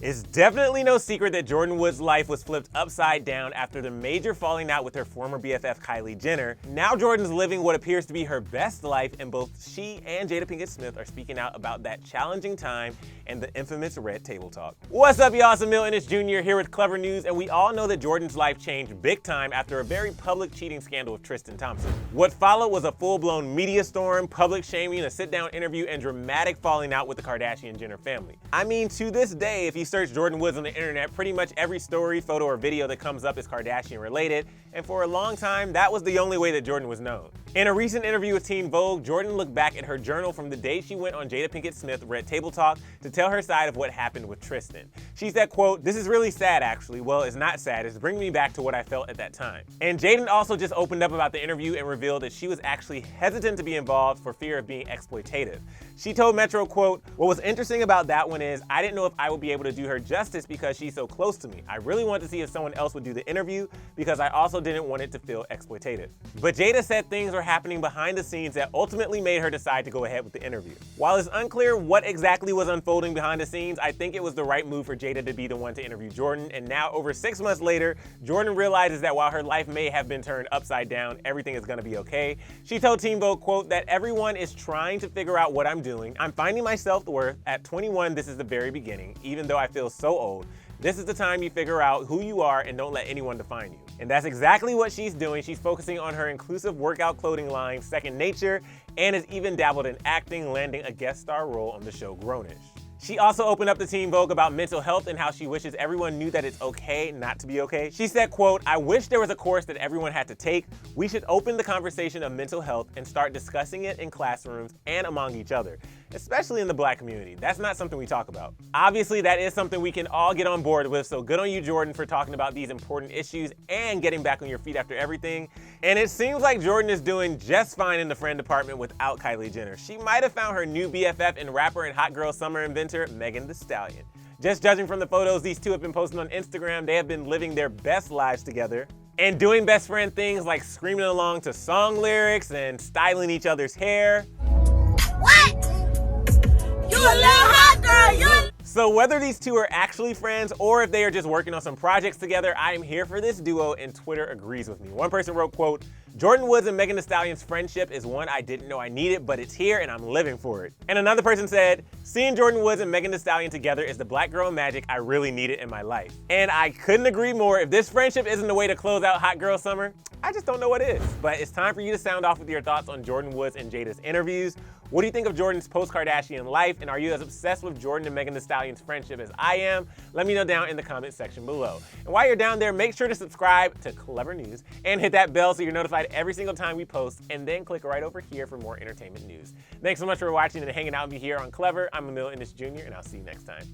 It's definitely no secret that Jordyn Woods' life was flipped upside down after the major falling out with her former BFF Kylie Jenner. Now Jordyn's living what appears to be her best life, and both she and Jada Pinkett Smith are speaking out about that challenging time and the infamous red table talk. What's up, y'all? It's Emile Ennis Jr. here with Clevver News, and we all know that Jordyn's life changed big time after a very public cheating scandal with Tristan Thompson. What followed was a full-blown media storm, public shaming, a sit-down interview, and dramatic falling out with the Kardashian Jenner family. I mean, to this day, if you search Jordyn Woods on the internet, pretty much every story, photo, or video that comes up is Kardashian related, and for a long time, that was the only way that Jordyn was known. In a recent interview with Teen Vogue, Jordyn looked back at her journal from the day she went on Jada Pinkett Smith Red Table Talk to tell her side of what happened with Tristan. She said, quote, "This is really sad actually. Well, it's not sad, it's bringing me back to what I felt at that time." And Jada also just opened up about the interview and revealed that she was actually hesitant to be involved for fear of being exploitative. She told Metro, quote, "What was interesting about that one is I didn't know if I would be able to do her justice because she's so close to me. I really wanted to see if someone else would do the interview because I also didn't want it to feel exploitative." But Jada said things were happening behind the scenes that ultimately made her decide to go ahead with the interview. While it's unclear what exactly was unfolding behind the scenes, I think it was the right move for Jada to be the one to interview Jordyn, and now over 6 months later, Jordyn realizes that while her life may have been turned upside down, everything is gonna be okay. She told Teen Vogue, quote, "That everyone is trying to figure out what I'm doing. I'm finding my self-worth. At 21, this is the very beginning. Even though I feel so old, this is the time you figure out who you are and don't let anyone define you." And that's exactly what she's doing. She's focusing on her inclusive workout clothing line, Second Nature, and has even dabbled in acting, landing a guest star role on the show Grownish. She also opened up to Teen Vogue about mental health and how she wishes everyone knew that it's okay not to be okay. She said, quote, "I wish there was a course that everyone had to take. We should open the conversation of mental health and start discussing it in classrooms and among each other, especially in the Black community. That's not something we talk about." Obviously, that is something we can all get on board with, so good on you, Jordyn, for talking about these important issues and getting back on your feet after everything. And it seems like Jordyn is doing just fine in the friend department without Kylie Jenner. She might have found her new BFF and rapper and hot girl summer inventor, Megan Thee Stallion. Just judging from the photos these two have been posting on Instagram, they have been living their best lives together and doing best friend things like screaming along to song lyrics and styling each other's hair. What? You a little hot girl, you. So whether these two are actually friends or if they are just working on some projects together, I am here for this duo and Twitter agrees with me. One person wrote, quote, "Jordyn Woods and Megan Thee Stallion's friendship is one I didn't know I needed, but it's here and I'm living for it." And another person said, "Seeing Jordyn Woods and Megan Thee Stallion together is the black girl magic I really needed in my life." And I couldn't agree more. If this friendship isn't the way to close out Hot Girl Summer, I just don't know what is. But it's time for you to sound off with your thoughts on Jordyn Woods and Jada's interviews. What do you think of Jordyn's post-Kardashian life? And are you as obsessed with Jordyn and Megan Thee Stallion's friendship as I am? Let me know down in the comment section below. And while you're down there, make sure to subscribe to Clevver News and hit that bell so you're notified every single time we post, and then click right over here for more entertainment news. Thanks so much for watching and hanging out with me here on Clevver. I'm Emile Ennis Jr., and I'll see you next time.